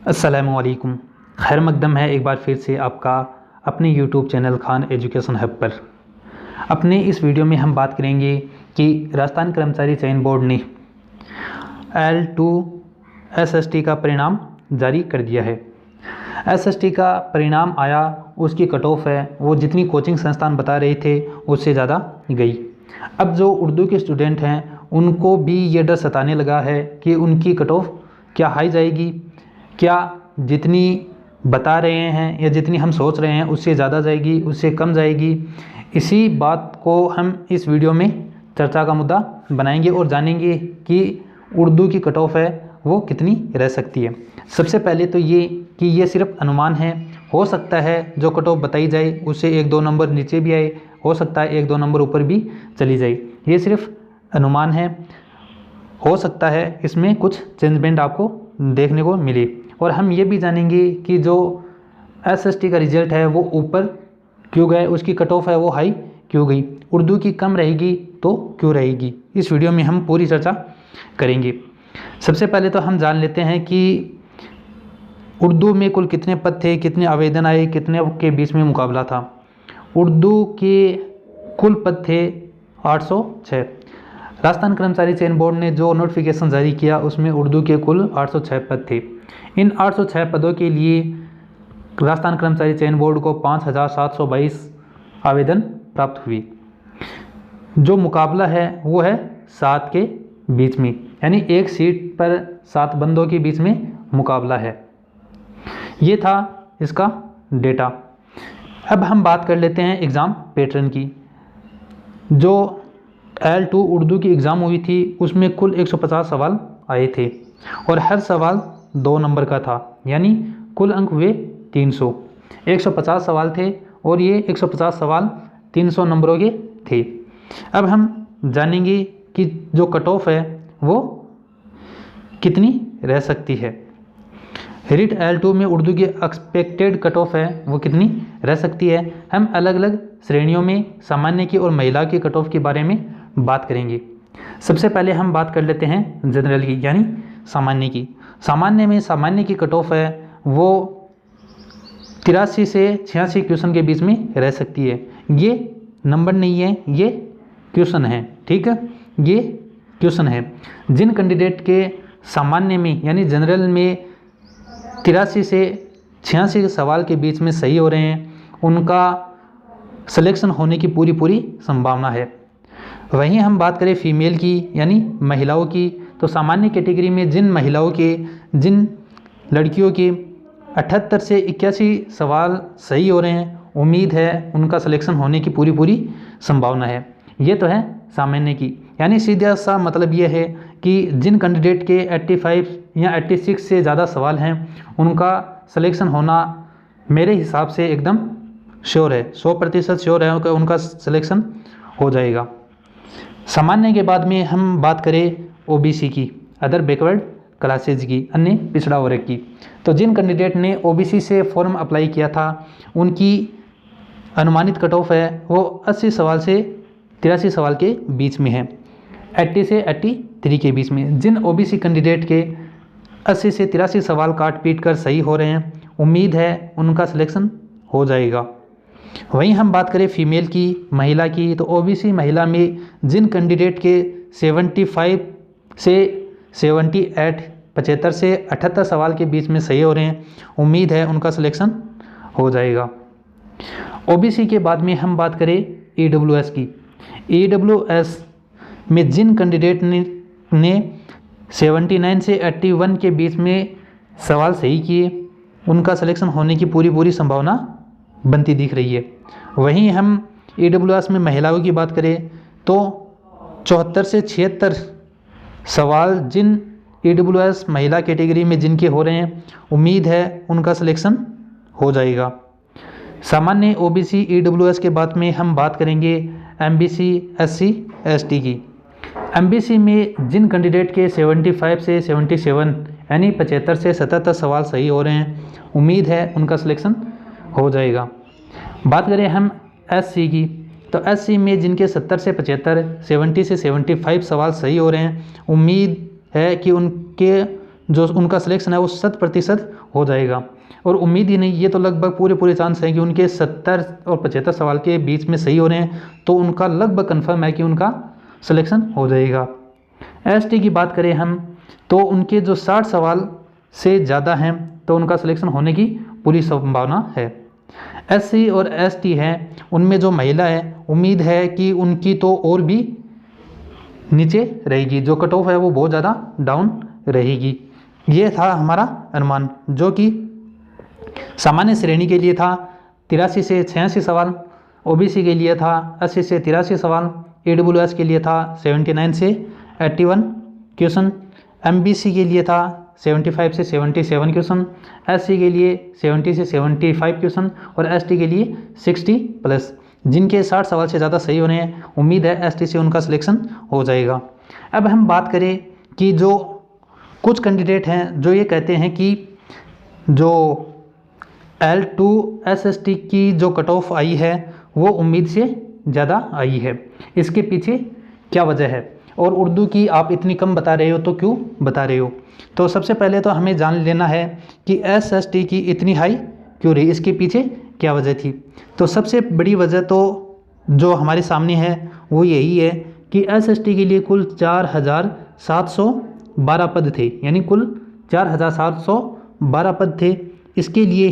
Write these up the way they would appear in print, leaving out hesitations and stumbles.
अस्सलामुअलैकुम। खैर मकदम है एक बार फिर से आपका अपने YouTube channel Khan education hub पर। अपने इस वीडियो में हम बात करेंगे कि राजस्थान कर्मचारी चयन बोर्ड ने L2 SST का परिणाम जारी कर दिया है। SST का परिणाम आया, उसकी कट ऑफ है वो जितनी कोचिंग संस्थान बता रहे थे उससे ज़्यादा गई। अब जो उर्दू के स्टूडेंट हैं उनको भी ये डर सताने लगा है कि उनकी कट ऑफ क्या हाई जाएगी, क्या जितनी बता रहे हैं या जितनी हम सोच रहे हैं उससे ज़्यादा जाएगी, उससे कम जाएगी। इसी बात को हम इस वीडियो में चर्चा का मुद्दा बनाएंगे और जानेंगे कि उर्दू की कट ऑफ है वो कितनी रह सकती है। सबसे पहले तो ये कि ये सिर्फ अनुमान है, हो सकता है जो कट ऑफ बताई जाए उससे 1-2 नंबर नीचे भी आए, हो सकता है 1-2 नंबर ऊपर भी चली जाए। ये सिर्फ अनुमान है, हो सकता है इसमें कुछ चेंजमेंट आपको देखने को मिले। और हम ये भी जानेंगे कि जो SST का रिजल्ट है वो ऊपर क्यों गए, उसकी कट ऑफ है वो हाई क्यों गई, उर्दू की कम रहेगी तो क्यों रहेगी। इस वीडियो में हम पूरी चर्चा करेंगे। सबसे पहले तो हम जान लेते हैं कि उर्दू में कुल कितने पद थे, कितने आवेदन आए, कितने के बीच में मुकाबला था। उर्दू के कुल पद थे 806। राजस्थान कर्मचारी चयन बोर्ड ने जो नोटिफिकेशन जारी किया उसमें उर्दू के कुल 806 पद थे। इन 806 पदों के लिए राजस्थान कर्मचारी चयन बोर्ड को 5722 आवेदन प्राप्त हुए। जो मुकाबला है वो है 7 के बीच में, यानी एक सीट पर 7 बंदों के बीच में मुकाबला है। ये था इसका डेटा। अब हम बात कर लेते हैं एग्ज़ाम पैटर्न की। जो L2 उर्दू की एग्ज़ाम हुई थी उसमें कुल 150 सवाल आए थे और हर सवाल 2 नंबर का था, यानी कुल अंक हुए 300। 150 सवाल थे और ये 150 सवाल 300 नंबरों के थे। अब हम जानेंगे कि जो कट ऑफ है वो कितनी रह सकती है। रीट L2 में उर्दू की एक्सपेक्टेड कट ऑफ है वो कितनी रह सकती है। हम अलग अलग श्रेणियों में सामान्य की और महिला की कट ऑफ के बारे में बात करेंगे। सबसे पहले हम बात कर लेते हैं जनरल की, यानी सामान्य की। सामान्य में सामान्य की कट ऑफ है वो 83 से 86 क्वेश्चन के बीच में रह सकती है। ये नंबर नहीं है, ये क्वेश्चन है, ठीक है, ये क्वेश्चन है। जिन कैंडिडेट के सामान्य में यानी जनरल में 83 से 86 सवाल के बीच में सही हो रहे हैं उनका सिलेक्शन होने की पूरी संभावना है। वहीं हम बात करें फीमेल की यानी महिलाओं की, तो सामान्य कैटेगरी में जिन लड़कियों के 78 से 81 सवाल सही हो रहे हैं, उम्मीद है उनका सिलेक्शन होने की पूरी संभावना है। ये तो है सामान्य की, यानी सीधा सा मतलब ये है कि जिन कैंडिडेट के 85 या 86 से ज़्यादा सवाल हैं उनका सिलेक्शन होना मेरे हिसाब से एकदम श्योर है, 100% श्योर है कि उनका सिलेक्शन हो जाएगा। सामान्य के बाद में हम बात करें OBC की, अदर बैकवर्ड क्लासेज की, अन्य पिछड़ा वर्ग की। तो जिन कैंडिडेट ने OBC से फॉर्म अप्लाई किया था उनकी अनुमानित कट ऑफ है वो 80 सवाल से 83 सवाल के बीच में है, 80 से 83 के बीच में। जिन OBC कैंडिडेट के 80 से 83 सवाल काट पीट कर सही हो रहे हैं, उम्मीद है उनका सिलेक्शन हो जाएगा। वहीं हम बात करें फीमेल की, महिला की, तो OBC महिला में जिन कैंडिडेट के 75 से 78 75 से 78 सवाल के बीच में सही हो रहे हैं, उम्मीद है उनका सिलेक्शन हो जाएगा। OBC के बाद में हम बात करें EWS की। EWS में जिन कैंडिडेट ने 79 से 81 के बीच में सवाल सही किए उनका सिलेक्शन होने की पूरी संभावना बनती दिख रही है। वहीं हम EWS में महिलाओं की बात करें तो 74 से 76 सवाल जिन EWS महिला कैटेगरी में जिनके हो रहे हैं, उम्मीद है उनका सिलेक्शन हो जाएगा। सामान्य OBC EWS के बाद में हम बात करेंगे MBC SC ST की। MBC में जिन कैंडिडेट के 75 से 77 यानी 75 से 77 सवाल सही हो रहे हैं, उम्मीद है उनका सिलेक्शन हो जाएगा। बात करें हम SC की, तो SC में जिनके 70 से 75 70 से 75 सवाल सही हो रहे हैं, उम्मीद है कि उनके जो उनका सिलेक्शन है वो 100% हो जाएगा। और उम्मीद ही नहीं, ये तो लगभग पूरे चांस हैं कि उनके 70 और 75 सवाल के बीच में सही हो रहे हैं, तो उनका लगभग कन्फर्म है कि उनका सिलेक्शन हो जाएगा। एसटी की बात करें हम तो उनके जो 60 सवाल से ज़्यादा हैं तो उनका सिलेक्शन होने की पूरी संभावना है। एससी और एसटी हैं उनमें जो महिला है, उम्मीद है कि उनकी तो और भी नीचे रहेगी, जो कट ऑफ है वो बहुत ज़्यादा डाउन रहेगी। ये था हमारा अनुमान, जो कि सामान्य श्रेणी के लिए था 83 से 86 सवाल, ओबीसी के लिए था 80 से 83 सवाल, ईडब्ल्यूएस के लिए था 79 से 81 क्वेश्चन, एमबीसी के लिए था 75 से 77 क्वेश्चन, एससी के लिए 70 से 75 क्वेश्चन और एसटी के लिए 60+। जिनके 60 सवाल से ज़्यादा सही होने हैं, उम्मीद है एसटी से उनका सिलेक्शन हो जाएगा। अब हम बात करें कि जो कुछ कैंडिडेट हैं जो ये कहते हैं कि जो L2 SST की जो कट ऑफ आई है वो उम्मीद से ज़्यादा आई है, इसके पीछे क्या वजह है और उर्दू की आप इतनी कम बता रहे हो तो क्यों बता रहे हो। तो सबसे पहले तो हमें जान लेना है कि SST की इतनी हाई क्यों रही, इसके पीछे क्या वजह थी। तो सबसे बड़ी वजह तो जो हमारे सामने है वो यही है कि SST के लिए कुल 4712 पद थे, यानी कुल 4712 पद थे। इसके लिए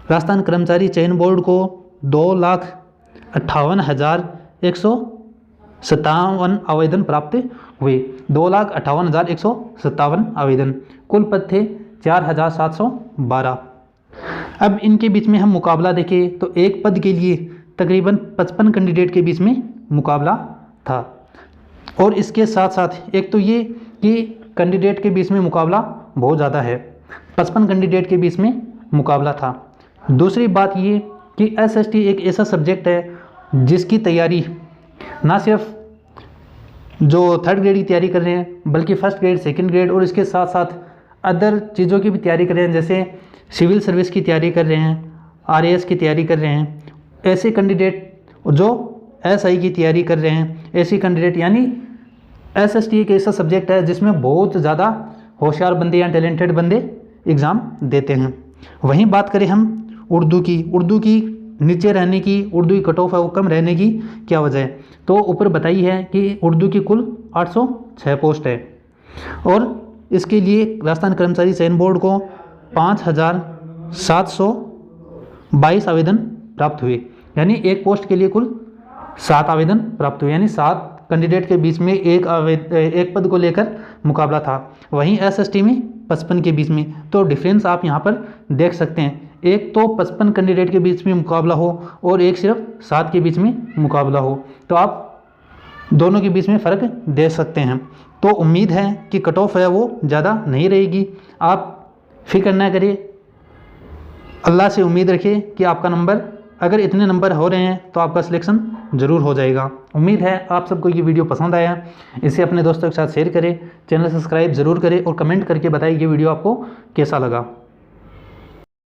राजस्थान कर्मचारी चयन बोर्ड को 2,58,157 आवेदन प्राप्त हुए। 2,58,157 आवेदन, कुल पद थे 4,712। अब इनके बीच में हम मुकाबला देखें तो एक पद के लिए तकरीबन 55 कैंडिडेट के बीच में मुकाबला था। और इसके साथ साथ एक तो ये कि कैंडिडेट के बीच में मुकाबला बहुत ज़्यादा है, 55 कैंडिडेट के बीच में मुकाबला था। दूसरी बात ये कि SST एक ऐसा सब्जेक्ट है जिसकी तैयारी ना सिर्फ जो 3rd ग्रेड की तैयारी कर रहे हैं बल्कि 1st ग्रेड, 2nd ग्रेड और इसके साथ साथ अदर चीज़ों की भी तैयारी कर रहे हैं, जैसे सिविल सर्विस की तैयारी कर रहे हैं, RAS की तैयारी कर रहे हैं। ऐसे कैंडिडेट जो SI की तैयारी कर रहे हैं, ऐसे कैंडिडेट, यानी SST एक ऐसा सब्जेक्ट है जिसमें बहुत ज़्यादा होशियार बंदे या टैलेंटेड बंदे एग्ज़ाम देते हैं। वहीं बात करें हम उर्दू की नीचे रहने की, उर्दू की कट ऑफ है वो कम रहने की क्या वजह है। तो ऊपर बताई है कि उर्दू की कुल 806 पोस्ट है और इसके लिए राजस्थान कर्मचारी चयन बोर्ड को 5,722 आवेदन प्राप्त हुए, यानी एक पोस्ट के लिए कुल 7 आवेदन प्राप्त हुए, यानी 7 कैंडिडेट के बीच में एक पद को लेकर मुकाबला था। वहीं SST में 55 के बीच में, तो डिफरेंस आप यहाँ पर देख सकते हैं। एक तो 55 कैंडिडेट के बीच में मुकाबला हो और एक सिर्फ 7 के बीच में मुकाबला हो, तो आप दोनों के बीच में फ़र्क देख सकते हैं। तो उम्मीद है कि कट ऑफ है वो ज़्यादा नहीं रहेगी। आप फिक्र ना करिए, अल्लाह से उम्मीद रखिए कि आपका नंबर, अगर इतने नंबर हो रहे हैं तो आपका सिलेक्शन ज़रूर हो जाएगा। उम्मीद है आप सबको ये वीडियो पसंद आया, इसे अपने दोस्तों के साथ शेयर करें, चैनल सब्सक्राइब ज़रूर करें और कमेंट करके बताइए ये वीडियो आपको कैसा लगा।